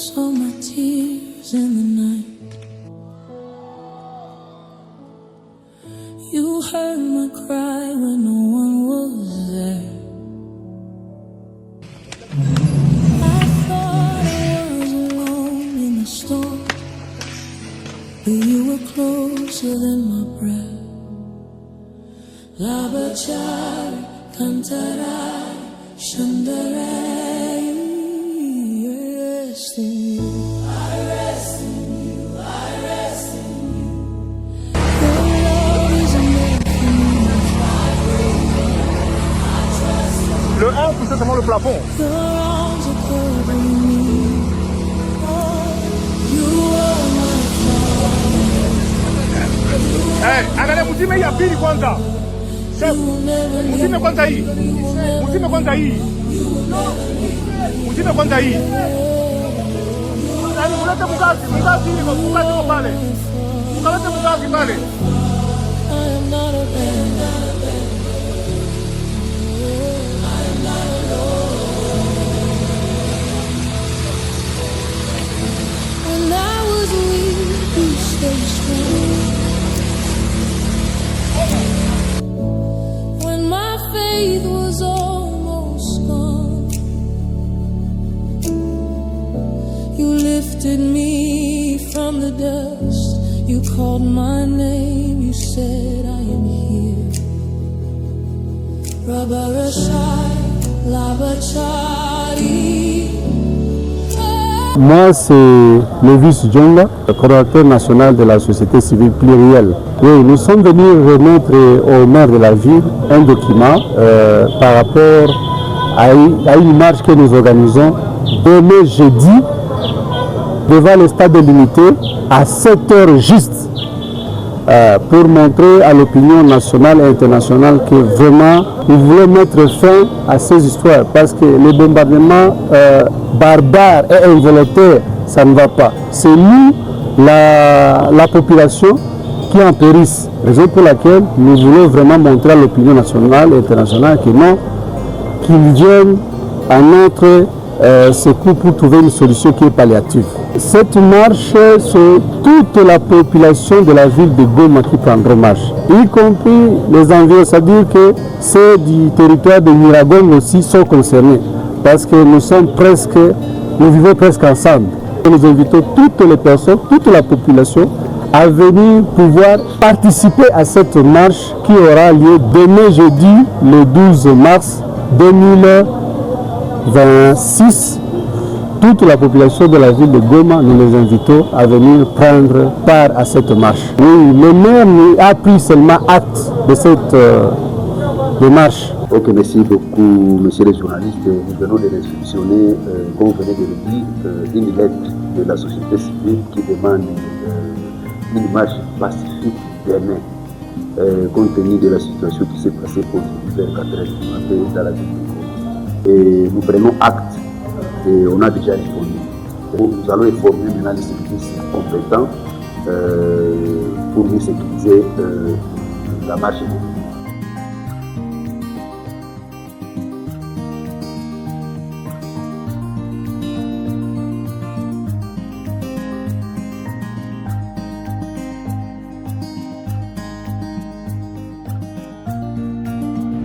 saw my tears in the night. You heard my cry when no one was there. I thought I was alone in the storm, but you were closer than my breath. L'abbracciare, canterai, scenderai. Rest in you. I rest in you. I rest in you. Your love is enough for me. Le 1 poussait seulement le plafond. Your arms are covering me. Oh, you are my Eh, angalia mzime ya pili kwanza. Chef, mzime kwanza hii. Mzime kwanza hii. Mzime kwanza hii. Yaani mulete mkazi kwa pale. Mkalete mkazi pale. I am not abandoned. I am not alone. When I was weak, you stayed strong. When my faith was almost gone, you lifted me from the dust. You called my name, you said I am here. Rabarashai, Labachari. Moi, c'est Levis Djonga, coordonnateur national de la société civile plurielle. Oui, nous sommes venus remettre au maire de la ville un document par rapport à une marche que nous organisons demain jeudi devant le stade de l'Unité à 7h juste pour montrer à l'opinion nationale et internationale que vraiment nous voulons mettre fin à ces histoires parce que les bombardements barbares et involontaires, ça ne va pas. C'est nous, la population, qui en périsse. Raison pour laquelle nous voulons vraiment montrer à l'opinion nationale et internationale que non, qu'ils viennent à notre secours pour trouver une solution qui est palliative. Cette marche, c'est toute la population de la ville de Goma qui prendra marche, y compris les environs, c'est-à-dire que ceux du territoire de Miragom aussi sont concernés, parce que nous vivons presque ensemble. Nous invitons toutes les personnes, toute la population à venir pouvoir participer à cette marche qui aura lieu demain jeudi, le 12 mars 2026. Toute la population de la ville de Goma, nous les invitons à venir prendre part à cette marche. Oui, le maire a pris seulement acte de cette démarche. Ok, merci beaucoup, messieurs les journalistes. Nous venons de réceptionner, comme vous venez de le dire, une lettre de la société civile qui demande une marche pacifique demain, compte tenu de la situation qui s'est passée aujourd'hui vers 4h du matin dans la ville de Goma. Et nous prenons acte. Et on a déjà répondu. Nous allons informer maintenant les services compétents pour nous sécuriser la marche.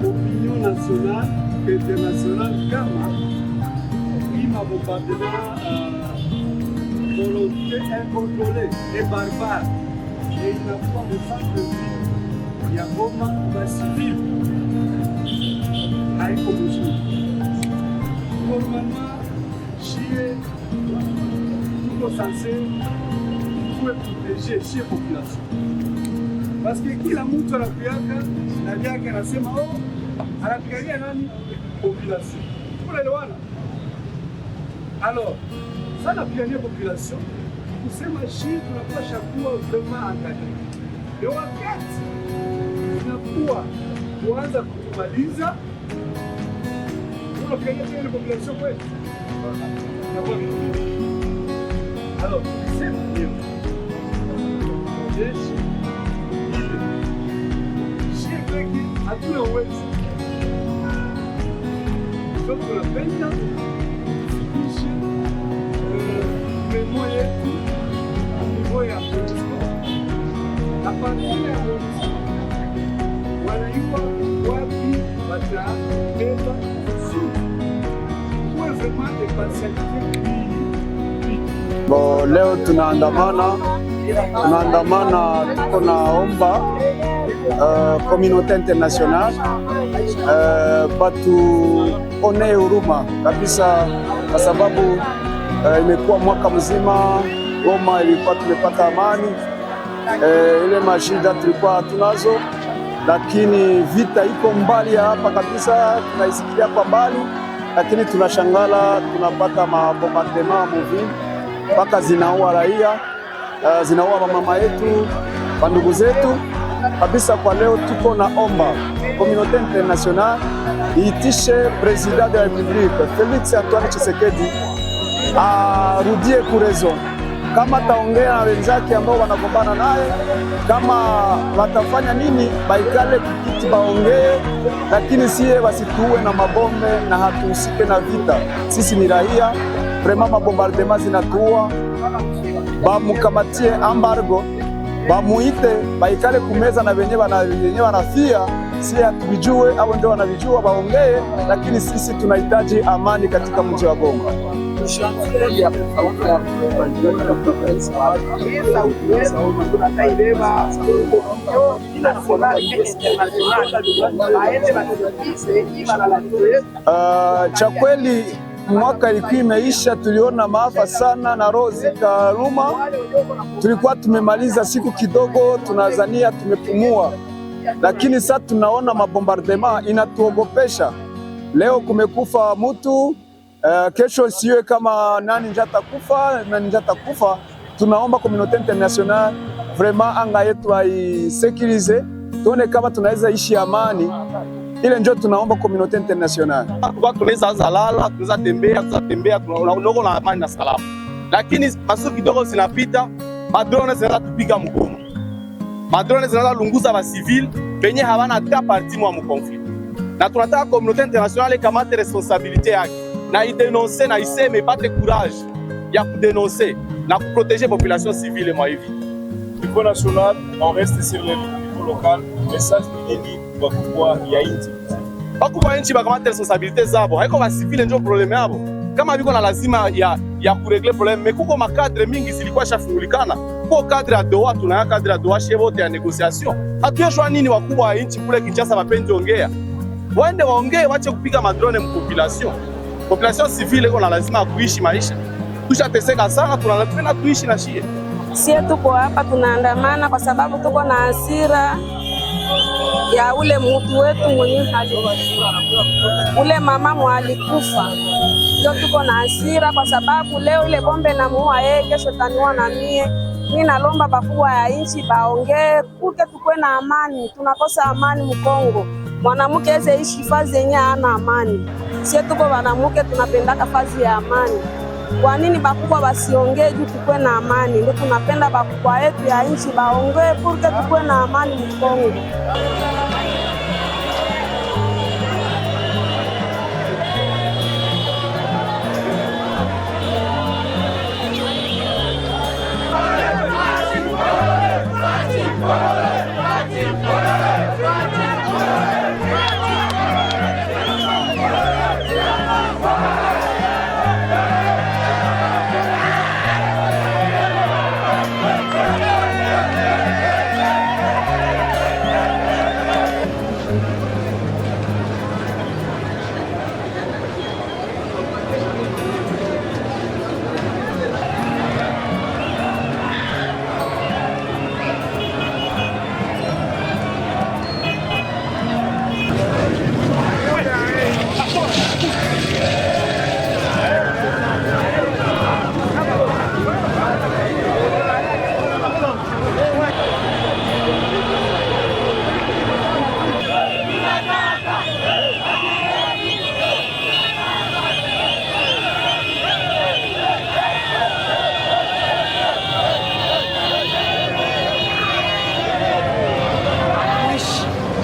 Opinion nationale et internationale, bombardement volonté incontrôlée et barbare. Et il n'y a pas de centre-ville. Il y a Goma, la civile. Aïe comme jour. Normalement, chier, nous sommes censés protéger ces populations. Parce que qui la montre à la piaka, la piaka nasema oh, anapigania nani? Population. Pour les lois. Alors, ça n'a plus rien population. Kusema shii tunapasha kuwa vraiment engagé. Et wakati tunakuwa kuanza kumaliza, tunapigania ile population kwetu. Alors, c'est mieux. Jeshi ile shii kweki hatuna uwezo. Donc tunapenda Leo tunaandamana, tuko naomba communauté internationale batuonee huruma kabisa, kwa sababu imekuwa mwaka mzima Goma ilikuwa tumepata amani, ile mashida tulikuwa tunazo, lakini vita iko mbali hapa kabisa, tunaisikia kwa mbali, lakini tunashangala tunapata mabombardement muvi mpaka zinaua raia, zinaua mama yetu, bandugu zetu kabisa. Kwa leo tuko naomba communauté internationale iitishe president de la République Félix Antoine Tshisekedi arudie kurezo, kama taongea na wenzake ambao wanagombana naye, kama watafanya nini, baikale kukiti baongee, lakini siye wasituue na mabombe na hatuhusike na vita. Sisi ni raia, vraiment mabombardement zinatuua, bamukamatie embargo, bamuite baikale kumeza na wenye wanafia, si hatuvijue au ndio wanavijua, baongee, lakini sisi tunahitaji amani katika mji wa Goma. Cha kweli mwaka ilikuwa imeisha, tuliona maafa sana na roho zikaluma. Tulikuwa tumemaliza siku kidogo, tunazania tumepumua, lakini sasa tunaona mabombardement inatuogopesha. Leo kumekufa mtu, kesho siwe kama nani njata kufa. Tunaomba communauté internationale vraiment anga yetu aisekirize, tuone kama tunaweza ishi amani. Ile ndio tunaomba communauté internationale. Kwa tunaweza zalala, tunaweza tembea, tunaona na amani na salama. Lakini masu kidogo zinapita, madrone zinaanza kupiga mgomo. Madrone zinaanza lunguza ba civil penye hawana hata parti mwa mkonflit. Na tunataka communauté internationale kamate responsabilité yake na idenoncer na iseme ipate courage ya kudenoncer na kuprotéger population civile mwa hivi. Niveau national, on reste sur le niveau local. Message nini kwa kubwa ya nchi? Bakubwa nchi bakamata responsabilité zabo. Haiko ba civile ndio problème yabo. Kama biko na lazima ya kuregle problème, mais kuko makadre mingi zilikuwa shafungulikana. Kwa kadre ya Doha, tunaya kadre ya Doha shevote ya negotiation. Hatuyoshwa nini wakubwa wa nchi kule Kinshasa mapenzi ongea. Waende waongee, wache kupiga madrone mpopulation. Population civile iko na lazima kuishi maisha. Tushateseka sana, tunapenda tuishi na shie. Sie tuko hapa tunaandamana kwa sababu tuko na hasira ya ule mtu wetu mwenye ule mama mwalikufa. Ndio tuko na hasira kwa sababu leo ile bombe na muua yeye, kesho taniua na mie. Mimi nalomba bakubwa ya nchi baongee kuke tukwe na amani. Tunakosa amani Mkongo. Mwanamke eze ishi fazi yenye hana amani. Sie tuko wanamuke tunapendaka fazi ya amani. Kwa nini bakubwa basiongee juu tukwe na amani? Ndio tunapenda bakubwa yetu ya nchi baongee purke tukwe na amani Mkongo.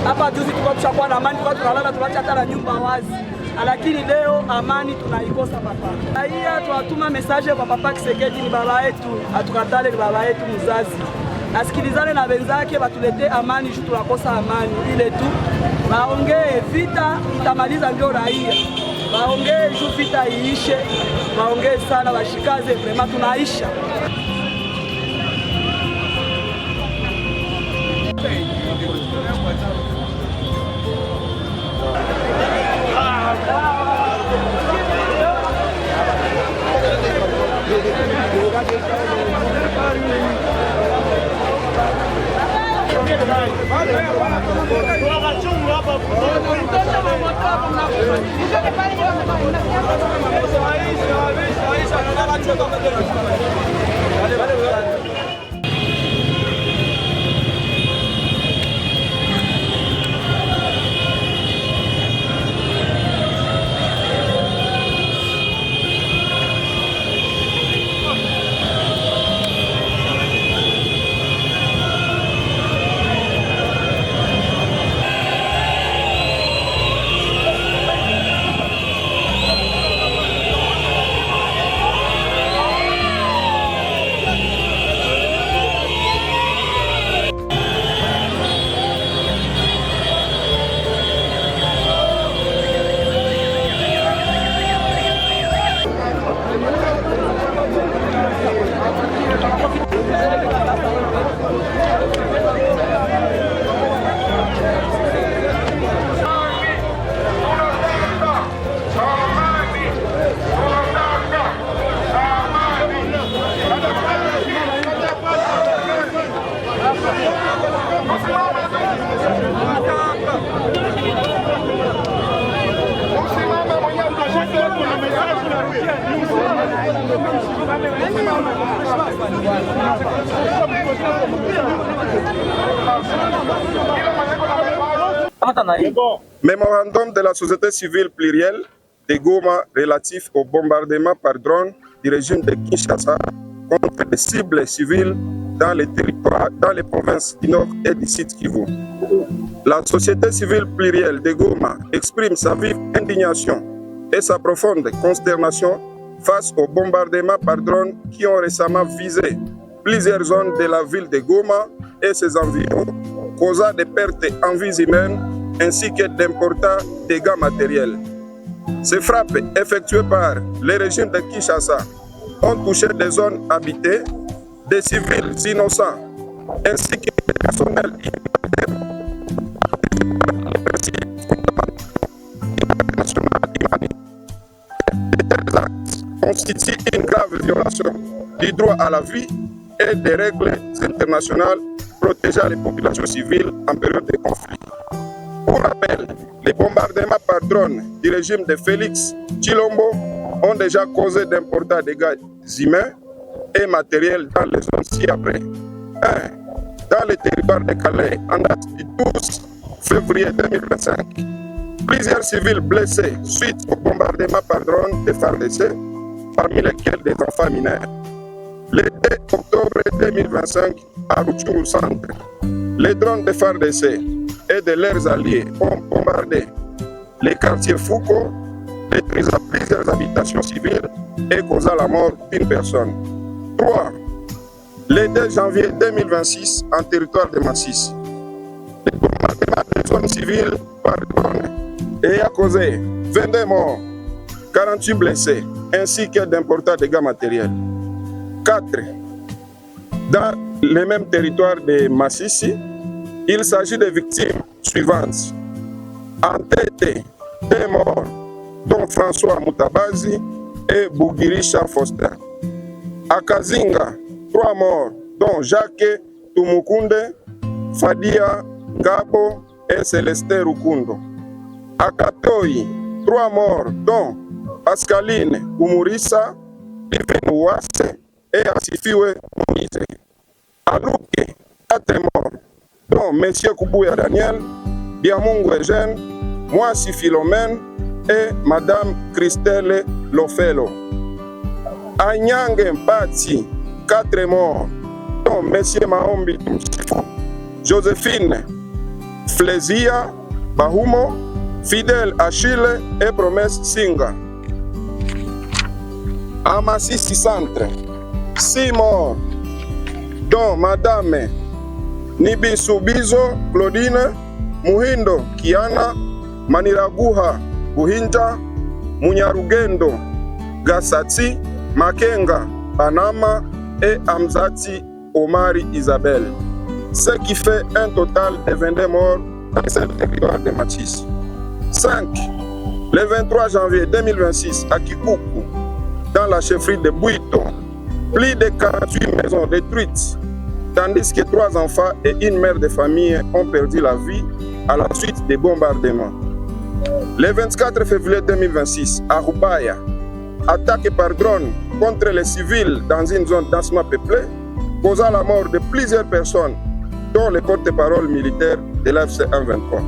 Hapa juzi tulikuwa tushakuwa na amani, tulikuwa tunalala tunacha hata na nyumba wazi. Lakini leo amani tunaikosa papa. Raia tunatuma message kwa papa Tshisekedi, ni baba yetu, atukatale ni baba yetu mzazi. Asikilizane na wenzake batulete amani, juu tunakosa amani. Ile tu baongee, vita itamaliza ndio raia. Baongee juu vita iishe. waongee sana, washikaze vraiment, tunaisha. Mémorandum de la société civile plurielle de Goma relatif au bombardement par drone du régime de Kinshasa contre les cibles civiles dans les territoires, dans les provinces du Nord et du Sud Kivu. La société civile plurielle de Goma exprime sa vive indignation et sa profonde consternation face aux bombardements par drone qui ont récemment visé plusieurs zones de la ville de Goma et ses environs, causant des pertes en vies humaines ainsi que d'importants dégâts matériels. Ces frappes effectuées par le régime de Kinshasa ont touché des zones habitées, des civils innocents ainsi que des personnels constitue une grave violation du droit à la vie et des règles internationales protégeant les populations civiles en période de conflit. Pour rappel, les bombardements par drone du régime de Félix Tshilombo ont déjà causé d'importants dégâts humains et matériels dans les zones ci-après. 1. Dans le territoire de Calais, en date du 12 février 2025, plusieurs civils blessés suite au bombardement par drone de FARDC, parmi lesquels des enfants mineurs. Le 2 octobre 2025, à Rutshuru Centre, les drones de FARDC et de leurs alliés ont bombardé les quartiers Foucault, détruisant plusieurs habitations civiles et causant la mort d'une personne. 3. Le 2 janvier 2026, en territoire de Masisi, les bombardements des zones civiles par drone ayant causé 22 morts, 48 blessés, ainsi que d'importants dégâts matériels. 4. Dans le même territoire de Masisi, il s'agit des victimes suivantes. En tête, 2 morts, dont François Mutabazi et Bugirisha Foster. À Kazinga, 3 morts, dont Jacques Tumukunde, Fadia Ngabo et Célestin Rukundo. À Katoi, 3 morts, dont Pascaline Umurisa, Livin Ouasse et Asifiwe Moïse. À Luke, 4 morts, dont M. Kubuya Daniel, Biamungu Eugène, Mwasi Philomène et Madame Christelle Lofelo. À Nyange Mpati, 4 morts, dont M. Maombi Mchifu, Joséphine Flézia Bahumo, Fidèle Achille et Promesse Singa. À Masisi Centre, 6 morts, dont Madame Nibisubizo Claudine, Muhindo Kiana, Maniraguha Buhinja, Munyarugendo Gassati, Makenga, Banama et Amzati Omari Isabelle. Ce qui fait un total de 22 morts dans ce territoire de Mathis. 5. Le 23 janvier 2026 à Kikuku, dans la chefferie de Bouito, plus de 48 maisons détruites, tandis que 3 enfants et une mère de famille ont perdu la vie à la suite des bombardements. Le 24 février 2026 à Rubaya, attaque par drone contre les civils dans une zone densément peuplée, causant la mort de plusieurs personnes, dont les porte-parole militaires de l'AFC 123.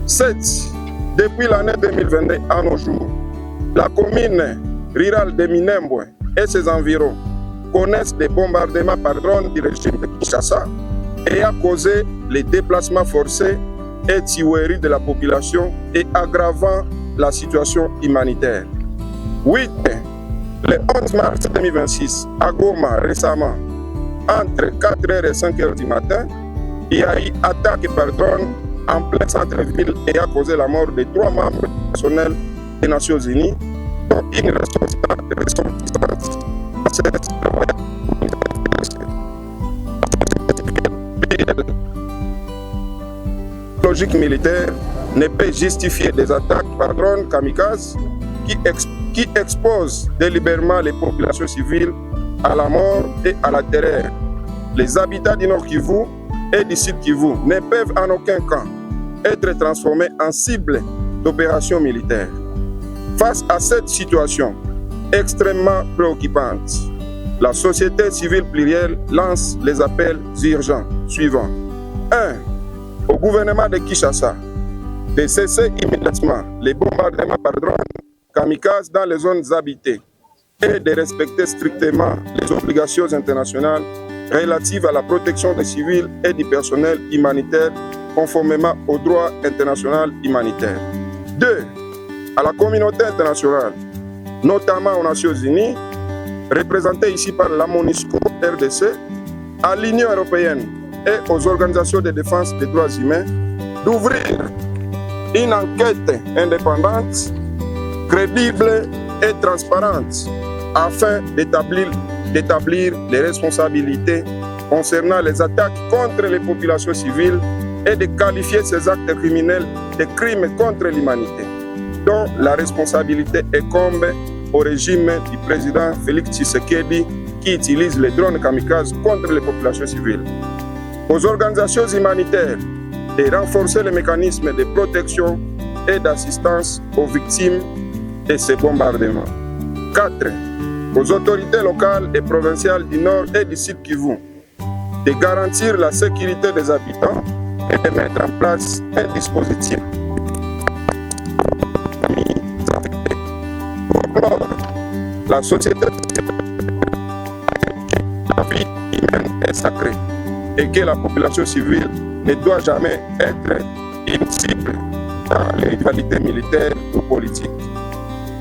7. Depuis l'année 2022 à nos jours, la commune rurale de Minembwe et ses environs connaissent des bombardements par drone du régime de Kinshasa et a causé les déplacements forcés et tueries de la population et aggravant la situation humanitaire. 8. Le 11 mars 2026, à Goma récemment, entre 4h et 5h du matin, il y a eu attaque par drone en plein centre-ville et a causé la mort de 3 membres personnels des Nations Unies, dont une responsable de ressortissance. La logique militaire ne peut justifier des attaques par drone kamikaze qui exposent délibérément les populations civiles à la mort et à la terreur. Les habitants du Nord Kivu et du Sud Kivu ne peuvent en aucun cas être transformés en cible d'opérations militaires. Face à cette situation extrêmement préoccupante, la société civile plurielle lance les appels urgents suivants. 1. Au gouvernement de Kinshasa de cesser immédiatement les bombardements par drone kamikazes dans les zones habitées et de respecter strictement les obligations internationales relatives à la protection des civils et du personnel humanitaire conformément au droit international humanitaire. 2. À la communauté internationale, notamment aux Nations Unies, représentée ici par la MONUSCO RDC, à l'Union européenne et aux organisations de défense des droits humains, d'ouvrir une enquête indépendante, crédible et transparente afin d'établir les responsabilités concernant les attaques contre les populations civiles et de qualifier ces actes criminels de crimes contre l'humanité, dont la responsabilité incombe au régime du président Félix Tshisekedi qui utilise les drones kamikazes contre les populations civiles. Aux organisations humanitaires de renforcer les mécanismes de protection et d'assistance aux victimes de ces bombardements. 4. Aux autorités locales et provinciales du Nord et du Sud Kivu de garantir la sécurité des habitants et de mettre en place un dispositif pour la société. La vie humaine est sacrée et que la population civile ne doit jamais être une cible dans les rivalités militaires ou politiques.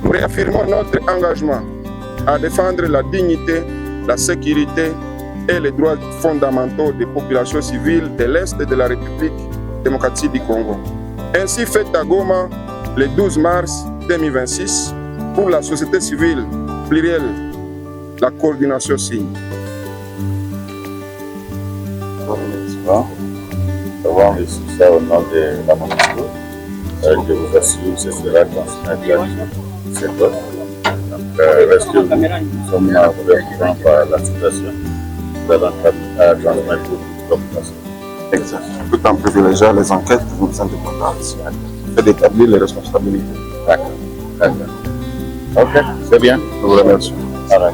Nous réaffirmons notre engagement à défendre la dignité, la sécurité et les droits fondamentaux des populations civiles de l'Est de la République démocratique du Congo. Ainsi fait à Goma le 12 mars 2026 pour la société civile plurielle, la coordination signe. Avant de ça au nom de la MONUSCO, je vous assure que ce sera transmis à cette offre. Parce que nous sommes préoccupés par la situation, nous allons transmettre toute la population. Exact. Tout en privilégiant les enquêtes indépendantes et d'établir les responsabilités. D'accord. D'accord. Ok, c'est bien. Je vous remercie. Alright.